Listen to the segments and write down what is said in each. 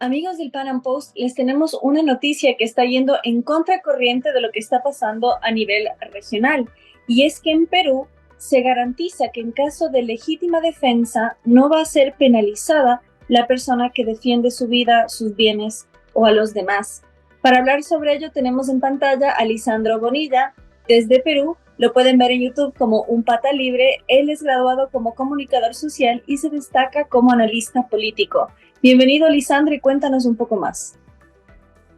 Amigos del Pan Am Post, les tenemos una noticia que está yendo en contracorriente de lo que está pasando a nivel regional. Y es que en Perú se garantiza que en caso de legítima defensa no va a ser penalizada la persona que defiende su vida, sus bienes o a los demás. Para hablar sobre ello tenemos en pantalla a Lisandro Bonilla desde Perú. Lo pueden ver en YouTube como Un Pata Libre. Él es graduado como comunicador social y se destaca como analista político. Bienvenido, Lisandro, y cuéntanos un poco más.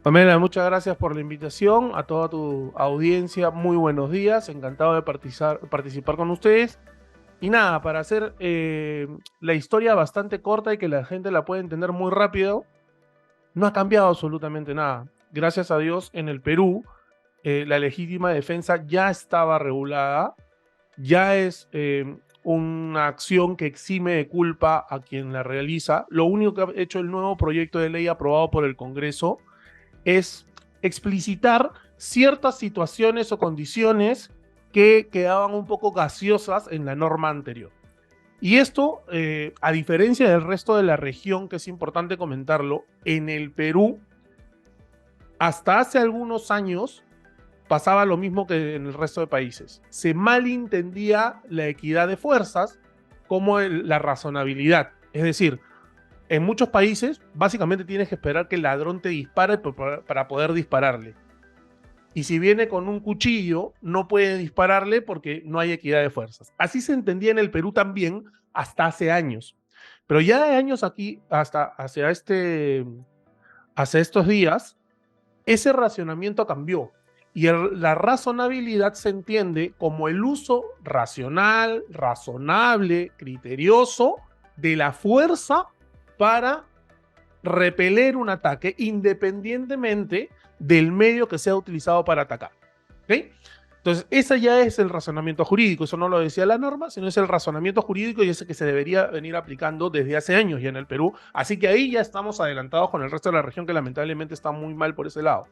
Pamela, muchas gracias por la invitación. A toda tu audiencia, muy buenos días. Encantado de participar con ustedes. Y nada, para hacer la historia bastante corta y que la gente la pueda entender muy rápido, no ha cambiado absolutamente nada. Gracias a Dios, en el Perú, la legítima defensa ya estaba regulada, ya es una acción que exime de culpa a quien la realiza. Lo único que ha hecho el nuevo proyecto de ley aprobado por el Congreso es explicitar ciertas situaciones o condiciones que quedaban un poco gaseosas en la norma anterior. Y esto, a diferencia del resto de la región, que es importante comentarlo, en el Perú, hasta hace algunos años, pasaba lo mismo que en el resto de países. Se malentendía la equidad de fuerzas como la razonabilidad. Es decir, en muchos países, básicamente tienes que esperar que el ladrón te dispare para poder dispararle. Y si viene con un cuchillo, no puede dispararle porque no hay equidad de fuerzas. Así se entendía en el Perú también hasta hace años. Pero ya de años aquí, hacia estos días, ese racionamiento cambió. Y la razonabilidad se entiende como el uso racional, razonable, criterioso de la fuerza para repeler un ataque independientemente del medio que sea utilizado para atacar. ¿Ok? Entonces, ese ya es el razonamiento jurídico. Eso no lo decía la norma, sino es el razonamiento jurídico y ese que se debería venir aplicando desde hace años ya en el Perú. Así que ahí ya estamos adelantados con el resto de la región que lamentablemente está muy mal por ese lado.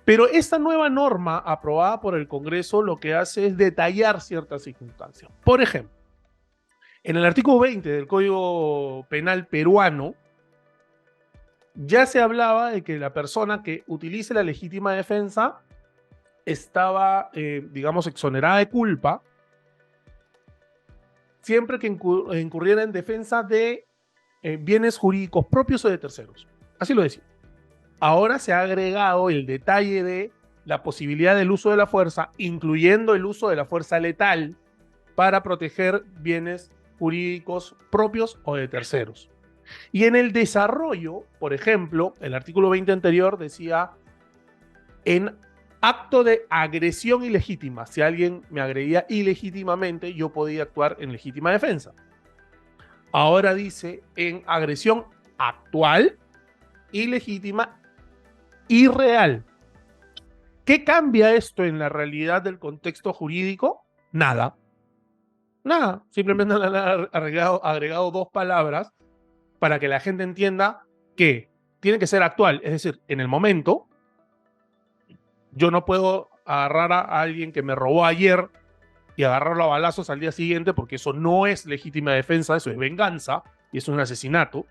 Pero esta nueva norma aprobada por el Congreso lo que hace es detallar ciertas circunstancias. Por ejemplo, en el artículo 20 del Código Penal peruano, ya se hablaba de que la persona que utilice la legítima defensa estaba, digamos, exonerada de culpa siempre que incurriera en defensa de bienes jurídicos propios o de terceros. Así lo decía. Ahora se ha agregado el detalle de la posibilidad del uso de la fuerza, incluyendo el uso de la fuerza letal para proteger bienes jurídicos propios o de terceros. Y en el desarrollo, por ejemplo, el artículo 20 anterior decía en acto de agresión ilegítima. Si alguien me agredía ilegítimamente, yo podía actuar en legítima defensa. Ahora dice en agresión actual, ilegítima y real. ¿Qué cambia esto en la realidad del contexto jurídico? Nada. Nada. Simplemente han agregado dos palabras para que la gente entienda que tiene que ser actual. Es decir, en el momento, yo no puedo agarrar a alguien que me robó ayer y agarrarlo a balazos al día siguiente porque eso no es legítima defensa, eso es venganza y es un asesinato.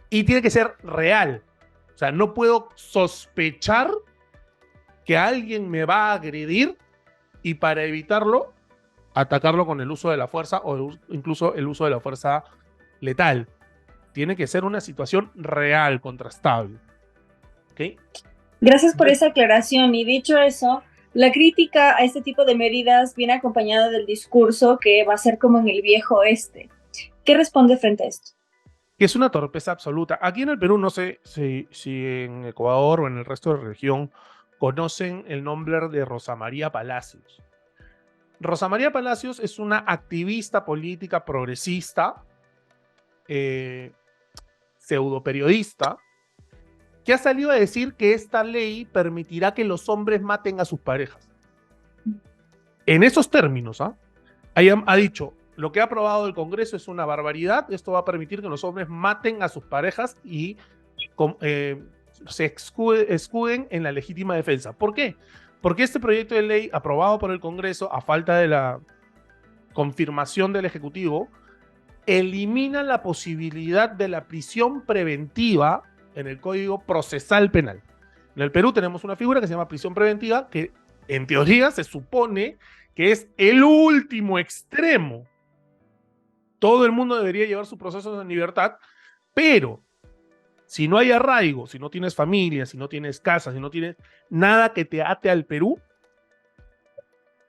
Y tiene que ser real. O sea, no puedo sospechar que alguien me va a agredir y para evitarlo, atacarlo con el uso de la fuerza o incluso el uso de la fuerza letal. Tiene que ser una situación real, contrastable. ¿Okay? Gracias por Entonces, esa aclaración. Y dicho eso, la crítica a este tipo de medidas viene acompañada del discurso que va a ser como en el viejo oeste. ¿Qué responde frente a esto? que es una torpeza absoluta. Aquí en el Perú, no sé si en Ecuador o en el resto de la región conocen el nombre de Rosa María Palacios. Rosa María Palacios es una activista política progresista, eh, pseudo periodista, que ha salido a decir que esta ley permitirá que los hombres maten a sus parejas. En esos términos, ha dicho, lo que ha aprobado el Congreso es una barbaridad, esto va a permitir que los hombres maten a sus parejas y se escuden en la legítima defensa. ¿Por qué? Porque este proyecto de ley aprobado por el Congreso, a falta de la confirmación del Ejecutivo, eliminan la posibilidad de la prisión preventiva en el Código Procesal Penal. En el Perú tenemos una figura que se llama prisión preventiva, que en teoría se supone que es el último extremo. Todo el mundo debería llevar su proceso en libertad, pero si no hay arraigo, si no tienes familia, si no tienes casa, si no tienes nada que te ate al Perú,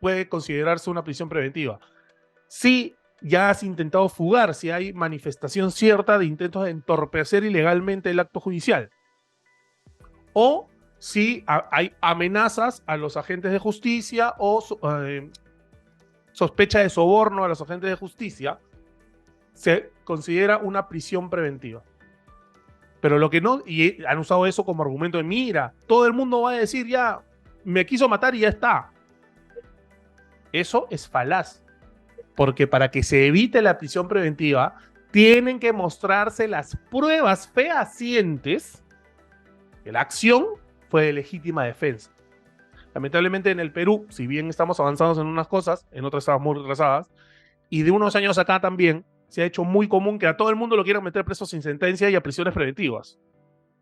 puede considerarse una prisión preventiva. Si ya has intentado fugar, si hay manifestación cierta de intentos de entorpecer ilegalmente el acto judicial, o si hay amenazas a los agentes de justicia o sospecha de soborno a los agentes de justicia, se considera una prisión preventiva. Pero lo que no, y han usado eso como argumento de mira, todo el mundo va a decir ya, me quiso matar y ya está. Eso es falaz, porque para que se evite la prisión preventiva, tienen que mostrarse las pruebas fehacientes que la acción fue de legítima defensa. Lamentablemente en el Perú, si bien estamos avanzados en unas cosas, en otras estamos muy retrasadas, y de unos años acá también se ha hecho muy común que a todo el mundo lo quieran meter preso sin sentencia y a prisiones preventivas.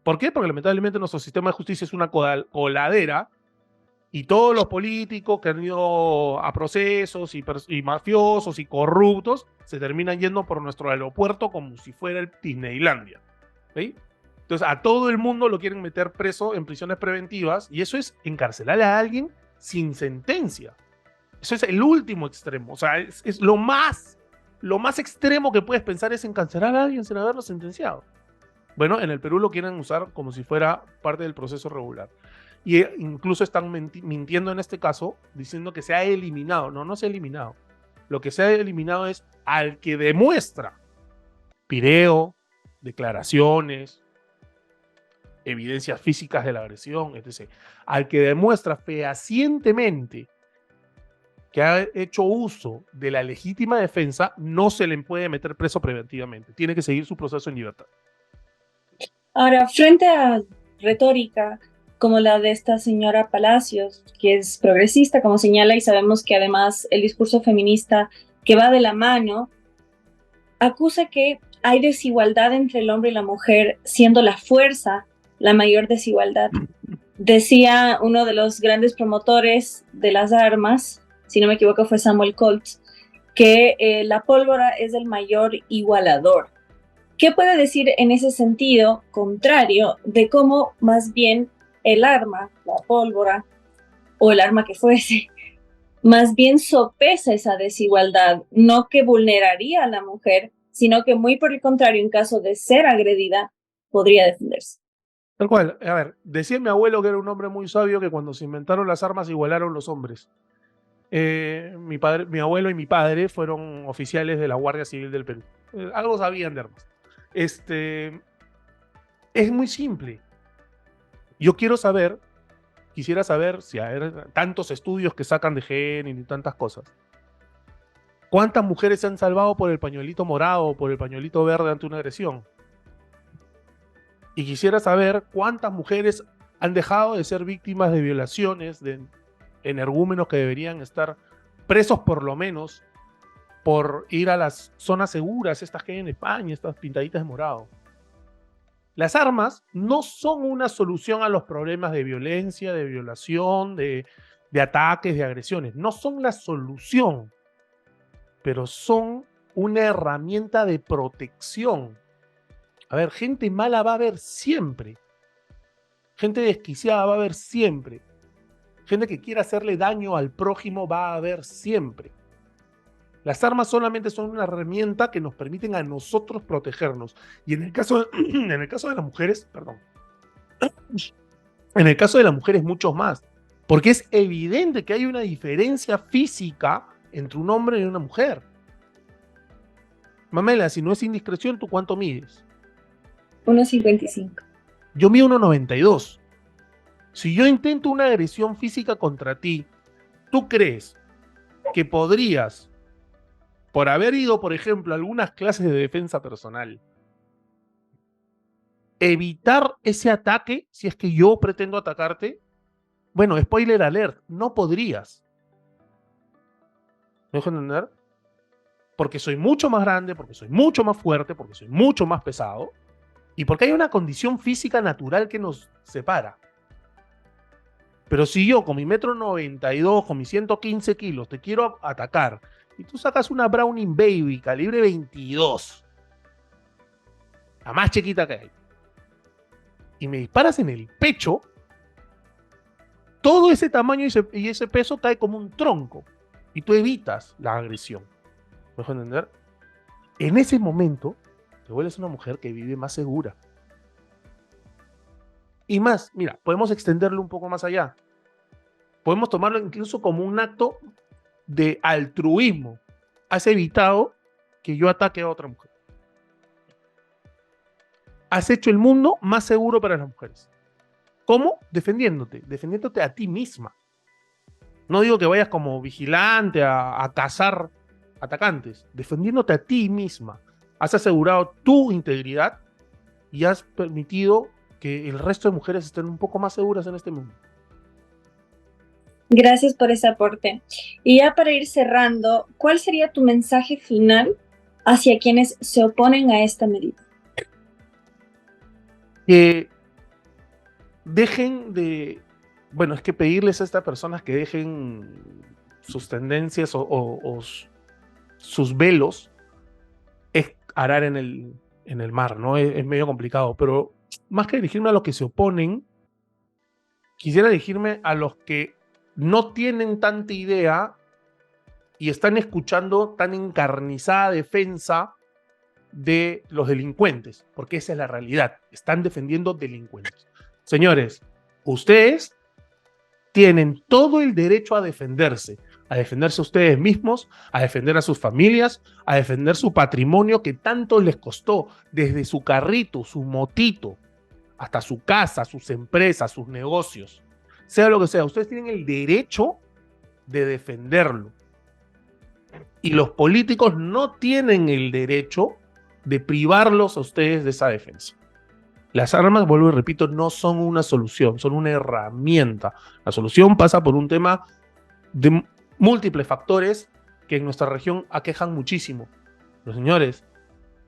¿Por qué? Porque lamentablemente nuestro sistema de justicia es una coladera y todos los políticos que han ido a procesos y mafiosos y corruptos se terminan yendo por nuestro aeropuerto como si fuera el Disneylandia. ¿Sí? Entonces a todo el mundo lo quieren meter preso en prisiones preventivas y eso es encarcelar a alguien sin sentencia. Eso es el último extremo. O sea, es lo más extremo que puedes pensar es encarcelar a alguien sin haberlo sentenciado. Bueno, en el Perú lo quieren usar como si fuera parte del proceso regular. Y incluso están mintiendo en este caso, diciendo que se ha eliminado. No, no se ha eliminado. Lo que se ha eliminado es al que demuestra video, declaraciones, evidencias físicas de la agresión, etc. Al que demuestra fehacientemente que ha hecho uso de la legítima defensa, no se le puede meter preso preventivamente. Tiene que seguir su proceso en libertad. Ahora, frente a retórica como la de esta señora Palacios, que es progresista, como señala, y sabemos que además el discurso feminista que va de la mano, acusa que hay desigualdad entre el hombre y la mujer, siendo la fuerza la mayor desigualdad. Decía uno de los grandes promotores de las armas, si no me equivoco fue Samuel Colt, que la pólvora es el mayor igualador. ¿Qué puede decir en ese sentido contrario de cómo más bien el arma, la pólvora o el arma que fuese, más bien sopesa esa desigualdad, no que vulneraría a la mujer, sino que muy por el contrario, en caso de ser agredida, podría defenderse? Tal cual. A ver, decía mi abuelo que era un hombre muy sabio que cuando se inventaron las armas igualaron los hombres. Mi abuelo y mi padre fueron oficiales de la Guardia Civil del Perú. Algo sabían de armas. Es muy simple. Yo quisiera saber si hay tantos estudios que sacan de género y tantas cosas. ¿Cuántas mujeres se han salvado por el pañuelito morado o por el pañuelito verde ante una agresión? Y quisiera saber cuántas mujeres han dejado de ser víctimas de violaciones, de energúmenos que deberían estar presos por lo menos por ir a las zonas seguras, estas que hay en España, estas pintaditas de morado. Las armas no son una solución a los problemas de violencia, de violación, de ataques, de agresiones. No son la solución, pero son una herramienta de protección. A ver, gente mala va a haber siempre. Gente desquiciada va a haber siempre. Gente que quiera hacerle daño al prójimo va a haber siempre. Las armas solamente son una herramienta que nos permiten a nosotros protegernos. Y en el caso de las mujeres, perdón. En el caso de las mujeres, muchos más. Porque es evidente que hay una diferencia física entre un hombre y una mujer. Mamela, si no es indiscreción, ¿tú cuánto mides? 1,55. Yo mido 1,92. Si yo intento una agresión física contra ti, ¿tú crees que podrías, por haber ido, por ejemplo, a algunas clases de defensa personal, evitar ese ataque si es que yo pretendo atacarte? Bueno, spoiler alert, no podrías. ¿Me dejo entender? porque soy mucho más grande, porque soy mucho más fuerte, porque soy mucho más pesado y porque hay una condición física natural que nos separa. Pero si yo con mi 1,92 m, con mis 115 kilos, te quiero atacar y tú sacas una Browning Baby calibre 22, la más chiquita que hay, y me disparas en el pecho, todo ese tamaño y ese peso cae como un tronco y tú evitas la agresión. ¿Me dejo entender? En ese momento te vuelves una mujer que vive más segura. Y más, mira, podemos extenderlo un poco más allá. Podemos tomarlo incluso como un acto de altruismo. Has evitado que yo ataque a otra mujer. Has hecho el mundo más seguro para las mujeres. ¿Cómo? Defendiéndote a ti misma. No digo que vayas como vigilante a cazar atacantes, defendiéndote a ti misma. Has asegurado tu integridad y has permitido que el resto de mujeres estén un poco más seguras en este mundo. Gracias por ese aporte. Y ya para ir cerrando, ¿cuál sería tu mensaje final hacia quienes se oponen a esta medida? Que dejen de... Bueno, es que pedirles a estas personas que dejen sus tendencias o sus velos es arar en el mar, ¿no? Es medio complicado, pero más que dirigirme a los que se oponen, quisiera dirigirme a los que no tienen tanta idea y están escuchando tan encarnizada defensa de los delincuentes, porque esa es la realidad, están defendiendo delincuentes. Señores, ustedes tienen todo el derecho a defenderse ustedes mismos, a defender a sus familias, a defender su patrimonio que tanto les costó, desde su carrito, su motito, hasta su casa, sus empresas, sus negocios, sea lo que sea, ustedes tienen el derecho de defenderlo. Y los políticos no tienen el derecho de privarlos a ustedes de esa defensa. Las armas, vuelvo y repito, no son una solución, son una herramienta. La solución pasa por un tema de múltiples factores que en nuestra región aquejan muchísimo. Pero señores,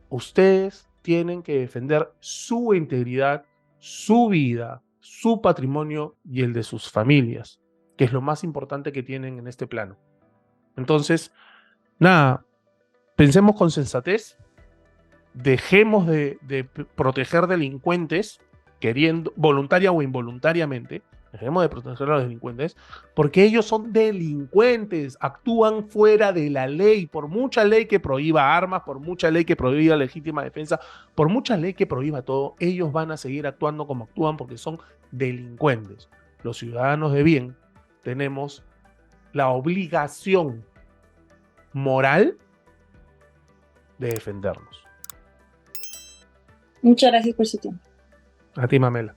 ustedes tienen que defender su integridad, su vida, su patrimonio y el de sus familias, que es lo más importante que tienen en este plano. Entonces, nada, pensemos con sensatez, dejemos de proteger delincuentes, queriendo, voluntaria o involuntariamente, dejemos de proteger a los delincuentes, porque ellos son delincuentes, actúan fuera de la ley, por mucha ley que prohíba armas, por mucha ley que prohíba legítima defensa, por mucha ley que prohíba todo, ellos van a seguir actuando como actúan porque son delincuentes. Los ciudadanos de bien tenemos la obligación moral de defendernos. Muchas gracias por su tiempo. A ti, Mamela.